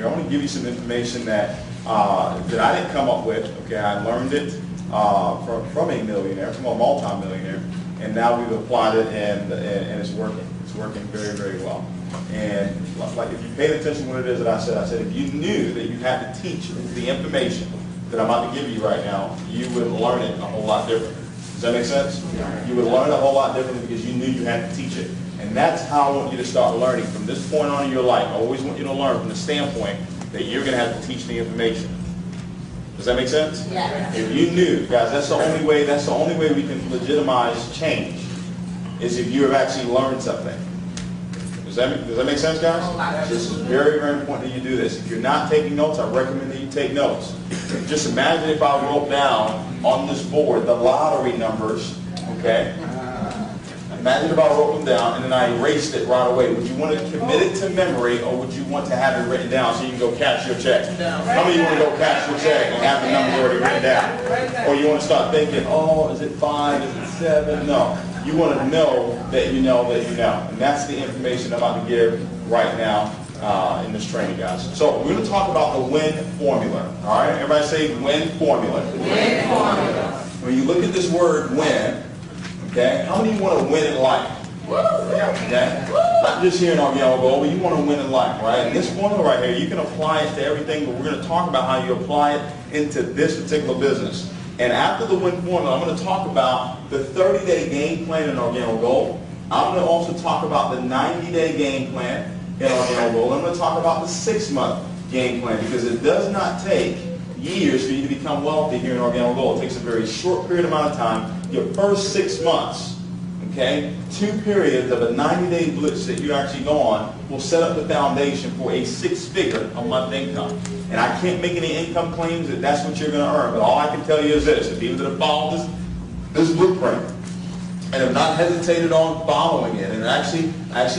here. I want to give you some information that that I didn't come up with. Okay, I learned it from a millionaire, from a multi-millionaire, and now we've applied it, and it's working. It's working very, very well. And like if you paid attention to what it is that I said if you knew that you had to teach the information that I'm about to give you right now, you would learn it a whole lot different. Does that make sense? You would learn it a whole lot differently because you knew you had to teach it. And that's how I want you to start learning from this point on in your life. I always want you to learn from the standpoint that you're going to have to teach the information. Does that make sense? Yeah. If you knew, guys, that's the only way we can legitimize change, is if you have actually learned something. Does that make sense, guys? This is very, very important that you do this. If you're not taking notes, I recommend that you take notes. Just imagine if I wrote down on this board the lottery numbers, okay? Imagine if I wrote them down and then I erased it right away. Would you want to commit it to memory, or would you want to have it written down so you can go cash your check? How many of you want to go cash your check and have the numbers already written down? Or you want to start thinking, oh, is it 5, is it 7? No. You want to know that you know that you know. And that's the information I'm about to give right now in this training, guys. So we're going to talk about the WIN formula. All right? Everybody say WIN formula. WIN formula. When you look at this word WIN, okay, how many of you want to win in life? Okay? Not just here in Organic Gold, but you want to win in life, right? And this formula right here, you can apply it to everything, but we're going to talk about how you apply it into this particular business. And after the WIN formula, I'm going to talk about the 30-day game plan in Organic Gold. I'm going to also talk about the 90-day game plan in Organic Gold. I'm going to talk about the 6-month game plan, because it does not take years for you to become wealthy here in Organic Gold. It takes a very short period amount of time. Your first 6 months, okay, 2 periods of a 90-day blitz that you actually go on will set up the foundation for a 6-figure a month income. And I can't make any income claims that that's what you're going to earn, but all I can tell you is this: if you have followed this blueprint and have not hesitated on following it, and actually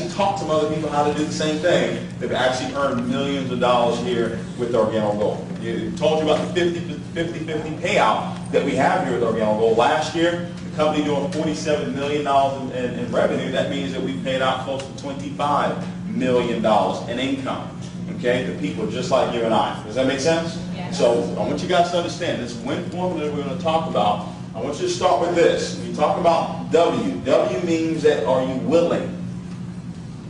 talked to other people how to do the same thing, they've actually earned millions of dollars here with Organic Gold. I told you about the 50-50 payout that we have here with Organic Gold. Last year, the company doing $47 million in revenue. That means that we paid out close to $25 million in income, okay, to people just like you and I. Does that make sense? Yeah. So I want you guys to understand this WIN formula that we're going to talk about. I want you to start with this. When you talk about W, W means that are you willing?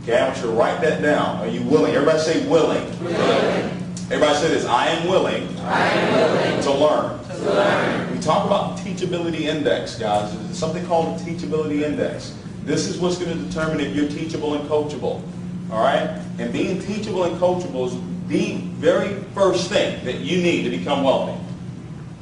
Okay, I want you to write that down. Are you willing? Everybody say willing. Willing. Everybody say this: I am willing, to learn. To learn. We talk about the teachability index, guys. There's something called the teachability index. This is what's going to determine if you're teachable and coachable. All right? And being teachable and coachable is the very first thing that you need to become wealthy.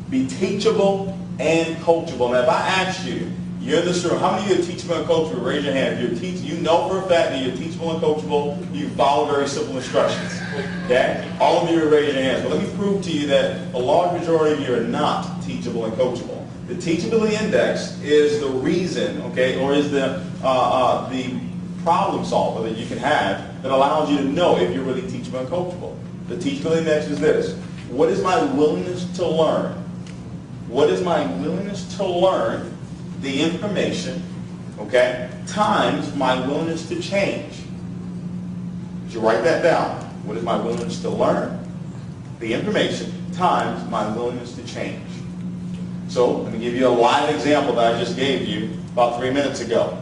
Be teachable and coachable. Now, if I asked you, you're in this room, how many of you are teachable and coachable? Raise your hand. If you're you know for a fact that you're teachable and coachable, you follow very simple instructions. Okay? All of you are raising your hands. But let me prove to you that a large majority of you are not teachable and coachable. The teachability index is the reason, okay, or is the problem solver that you can have that allows you to know if you're really teachable and coachable. The teachability index is this: what is my willingness to learn? What is my willingness to learn the information, okay, times my willingness to change? Did you write that down? What is my willingness to learn the information times my willingness to change? So let me give you a live example that I just gave you about 3 minutes ago.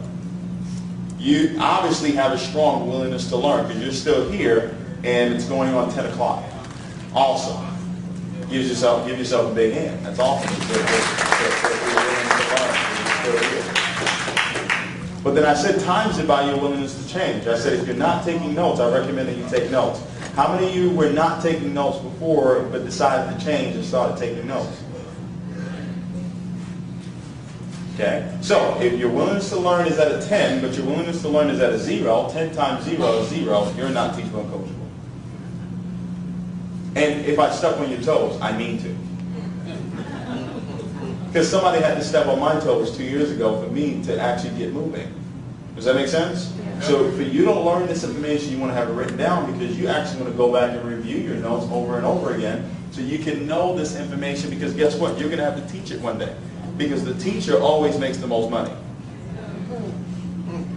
You obviously have a strong willingness to learn because you're still here and it's going on 10 o'clock. Awesome. Give yourself a big hand. That's awesome. But then I said times it by your willingness to change. I said if you're not taking notes, I recommend that you take notes. How many of you were not taking notes before but decided to change and started taking notes? Okay? So if your willingness to learn is at a 10, but your willingness to learn is at a 0, 10 times 0 is 0, you're not teachable and coachable. And if I step on your toes, I mean to. Because somebody had to step on my toes 2 years ago for me to actually get moving. Does that make sense? Yeah. So for you to learn this information, you want to have it written down because you actually want to go back and review your notes over and over again so you can know this information, because guess what? You're going to have to teach it one day. Because the teacher always makes the most money.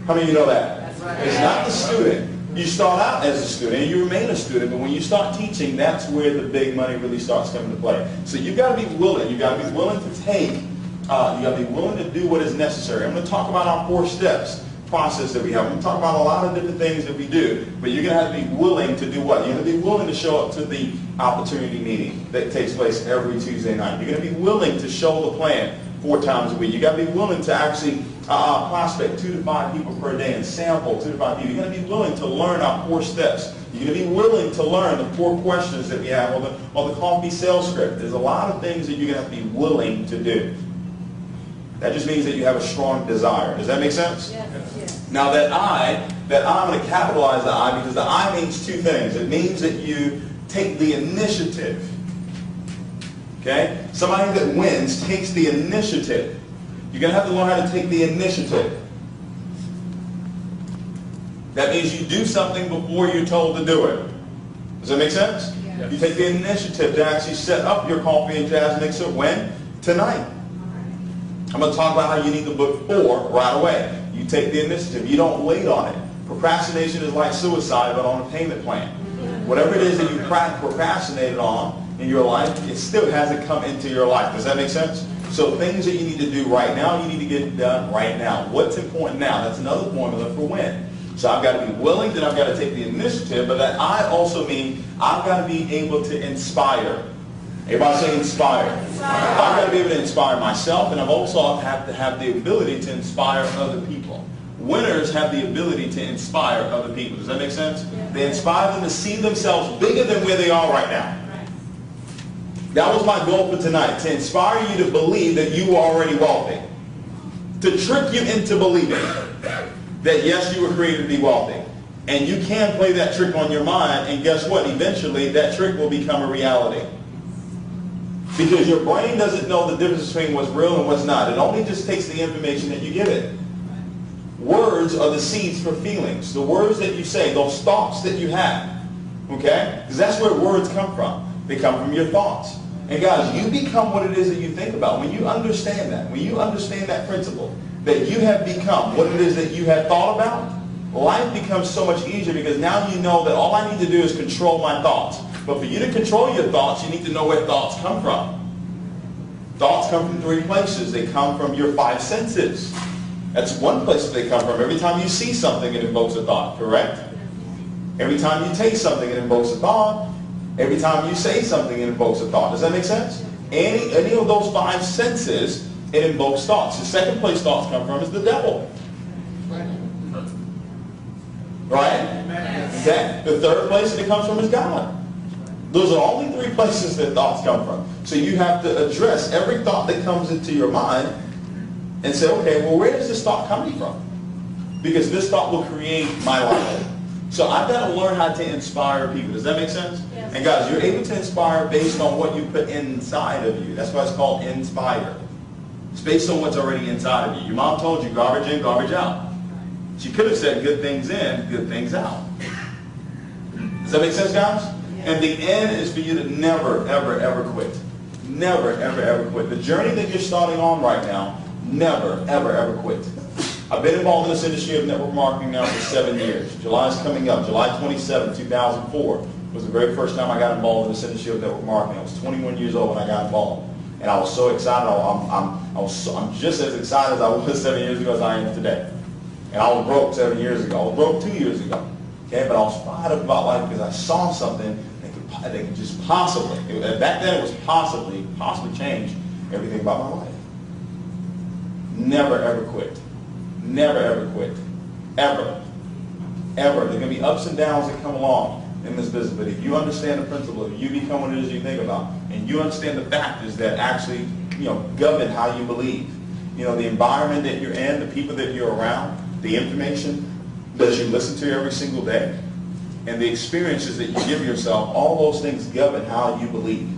How many of you know that? That's right. It's not the student. You start out as a student and you remain a student, but when you start teaching, that's where the big money really starts coming to play. So you've got to be willing. You've got to be willing to take, you've got to be willing to do what is necessary. I'm going to talk about our 4 steps process that we have. I'm going to talk about a lot of different things that we do, but you're going to have to be willing to do what? You're going to be willing to show up to the opportunity meeting that takes place every Tuesday night. You're going to be willing to show the plan 4 times a week. You've got to be willing to actually prospect 2 to 5 people per day and sample 2 to 5 people. You're going to be willing to learn our 4 steps. You're going to be willing to learn the 4 questions that we have or the coffee sales script. There's a lot of things that you're going to have to be willing to do. That just means that you have a strong desire. Does that make sense? Yes. Now I'm going to capitalize the I because the I means 2 things. It means that you take the initiative. Okay? Somebody that wins takes the initiative. You're going to have to learn how to take the initiative. That means you do something before you're told to do it. Does that make sense? Yes. You take the initiative to actually set up your coffee and jazz mixer when? Tonight. I'm going to talk about how you need to book 4 right away. You take the initiative. You don't wait on it. Procrastination is like suicide, but on a payment plan. Whatever it is that you procrastinated on in your life, it still hasn't come into your life. Does that make sense? So things that you need to do right now, you need to get it done right now. What's important now? That's another formula for win. So I've got to be willing, then I've got to take the initiative, but that I also mean I've got to be able to inspire. Everybody say inspire. I've got to be able to inspire myself, and I've also have to have the ability to inspire other people. Winners have the ability to inspire other people. Does that make sense? Yeah. They inspire them to see themselves bigger than where they are right now. That was my goal for tonight, to inspire you to believe that you are already wealthy. To trick you into believing that yes, you were created to be wealthy. And you can play that trick on your mind, and guess what? Eventually, that trick will become a reality. Because your brain doesn't know the difference between what's real and what's not. It only just takes the information that you give it. Words are the seeds for feelings. The words that you say, those thoughts that you have. Okay? Because that's where words come from. They come from your thoughts. And guys, you become what it is that you think about. When you understand that, when you understand that principle, that you have become what it is that you have thought about, life becomes so much easier because now you know that all I need to do is control my thoughts. But for you to control your thoughts, you need to know where thoughts come from. Thoughts come from 3 places. They come from your 5 senses. That's one place that they come from. Every time you see something, it invokes a thought, correct? Every time you taste something, it invokes a thought. Every time you say something, it invokes a thought. Does that make sense? Any of those 5 senses, it invokes thoughts. The second place thoughts come from is the devil. Right? Okay. The third place that it comes from is God. Those are only 3 places that thoughts come from. So you have to address every thought that comes into your mind and say, okay, well, where is this thought coming from? Because this thought will create my life. So I've got to learn how to inspire people. Does that make sense? Yes. And guys, you're able to inspire based on what you put inside of you. That's why it's called inspire. It's based on what's already inside of you. Your mom told you garbage in, garbage out. She could have said good things in, good things out. Does that make sense, guys? Yes. And the end is for you to never, ever, ever quit. Never, ever, ever quit. The journey that you're starting on right now, never, ever, ever quit. I've been involved in this industry of network marketing now for 7 years. July is coming up. July 27, 2004 was the very first time I got involved in this industry of network marketing. I was 21 years old when I got involved. And I was so excited. I'm just as excited as I was 7 years ago as I am today. And I was broke 7 years ago. I was broke 2 years ago. Okay, but I was fired up about life because I saw something that could just possibly, back then it was possibly change everything about my life. Never ever quit. Never ever quit. Ever. Ever. There are going to be ups and downs that come along in this business, but if you understand the principle, if you become what it is you think about, and you understand the factors that actually, govern how you believe, the environment that you're in, the people that you're around, the information that you listen to every single day, and the experiences that you give yourself, all those things govern how you believe.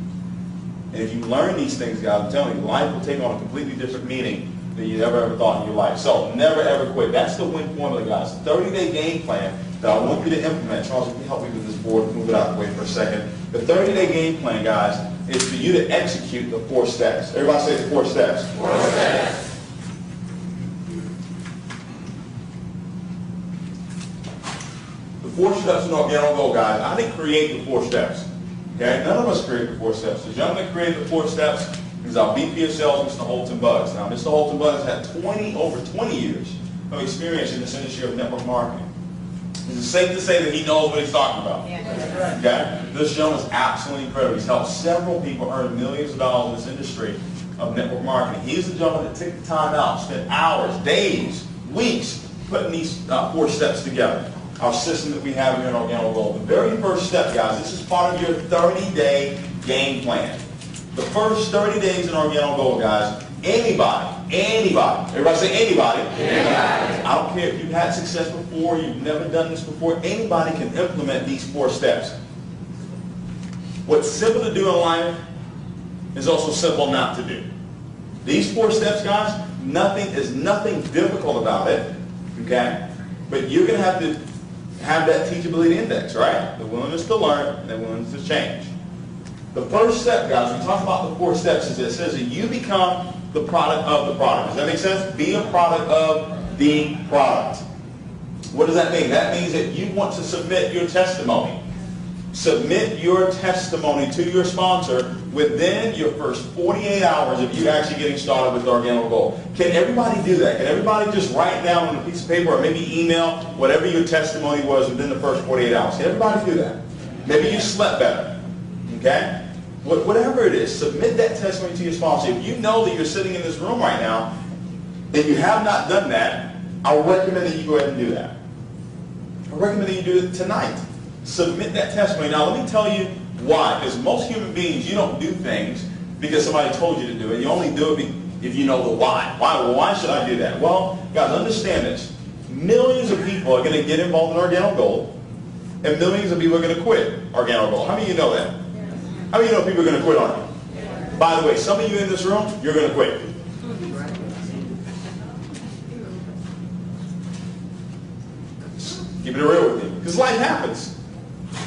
And if you learn these things, guys, I'm telling you, life will take on a completely different meaning than you ever thought in your life. So never ever quit. That's the win formula, guys. 30-day game plan that I want you to implement. Charles, can you help me with this board? Move it out of the way for a second. The 30-day game plan, guys, is for you to execute the 4 steps. Everybody say the 4 steps. 4 steps. The 4 steps in Organic Gold, guys. I didn't create the 4 steps. Okay? None of us created the 4 steps. The gentleman that created the 4 steps is our VP of Sales, Mr. Holton Buggs. Now, Mr. Holton Buggs had over 20 years of experience in this industry of network marketing. Is it safe to say that he knows what he's talking about? Yeah. Okay? This gentleman is absolutely incredible. He's helped several people earn millions of dollars in this industry of network marketing. He's the gentleman that took the time out, spent hours, days, weeks putting these 4 steps together. Our system that we have here in Organic Gold. The very first step, guys, this is part of your 30-day game plan. The first 30 days in Organic Gold, guys, anybody, everybody say anybody. I don't care if you've had success before, you've never done this before, anybody can implement these 4 steps. What's simple to do in life is also simple not to do. These 4 steps, guys, there's nothing difficult about it, okay? But you're going to have that teachability index, right? The willingness to learn and the willingness to change. The first step, guys, we talk about the 4 steps, is it says that you become the product of the product. Does that make sense? Be a product of the product. What does that mean? That means that you want to submit your testimony. Submit your testimony to your sponsor within your first 48 hours of you actually getting started with Organic Gold. Can everybody do that? Can everybody just write down on a piece of paper or maybe email whatever your testimony was within the first 48 hours? Can everybody do that? Maybe you slept better. Okay? Whatever it is, submit that testimony to your sponsor. If you know that you're sitting in this room right now and you have not done that, I recommend that you go ahead and do that. I recommend that you do it tonight. Submit that testimony. Now, let me tell you why. Because most human beings, you don't do things because somebody told you to do it. You only do it if you know the why. Why should I do that? Well, guys, understand this. Millions of people are going to get involved in Organic Gold, and millions of people are going to quit Organic Gold. How many of you know that? How many of you know people are going to quit on you? By the way, some of you in this room, you're going to quit. Keep it real with you. Because life happens.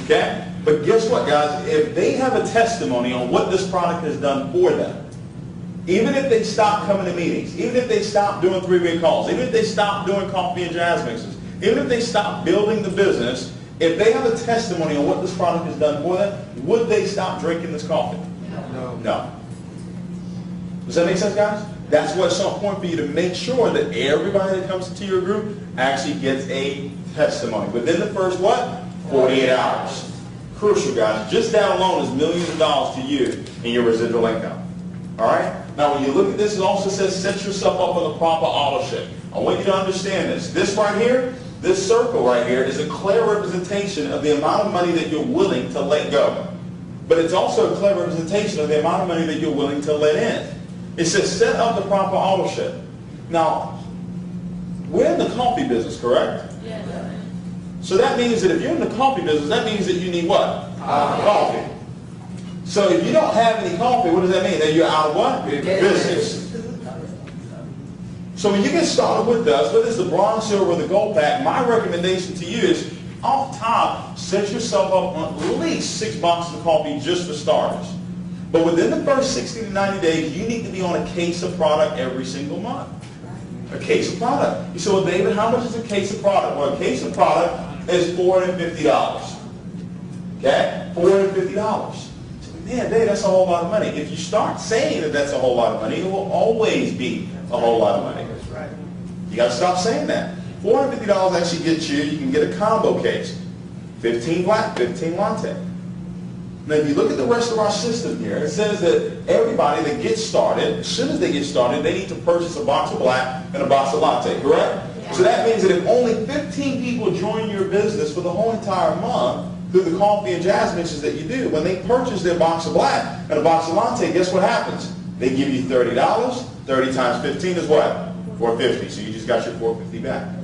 Okay? But guess what, guys? If they have a testimony on what this product has done for them, even if they stop coming to meetings, even if they stop doing 3-way calls, even if they stop doing coffee and jazz mixes, even if they stop building the business, if they have a testimony on what this product has done for them, would they stop drinking this coffee? No. Does that make sense, guys? That's why it's so important for you to make sure that everybody that comes into your group actually gets a testimony within the first, what? 48 hours. Crucial, guys. Just that alone is millions of dollars to you in your residual income. All right? Now, when you look at this, it also says set yourself up for the proper authorship. I want you to understand this. This right here, this circle right here is a clear representation of the amount of money that you're willing to let go. But it's also a clear representation of the amount of money that you're willing to let in. It says set up the proper authorship. Now, we're in the coffee business, correct? Yes. So that means that if you're in the coffee business, that means that you need what? Coffee. So if you don't have any coffee, what does that mean? That you're out of what? Business. So when you get started with us, whether it's the bronze, silver, or the gold pack, my recommendation to you is, off top, set yourself up on at least 6 boxes of coffee just for starters. But within the first 60 to 90 days, you need to be on a case of product every single month. A case of product. You say, well, David, how much is a case of product? Well, a case of product is $450. Okay? $450. Man, Dave, that's a whole lot of money. If you start saying that that's a whole lot of money, it will always be a whole lot of money. That's right. You got to stop saying that. $450 actually gets you can get a combo case. 15 black, 15 latte. Now, if you look at the rest of our system here, it says that everybody that gets started, as soon as they get started, they need to purchase a box of black and a box of latte, correct? Yeah. So that means that if only 15 people join your business for the whole entire month through the coffee and jazz mixes that you do, when they purchase their box of black and a box of latte, guess what happens? They give you $30. 30 times 15 is what? $450. So you just got your $450 back.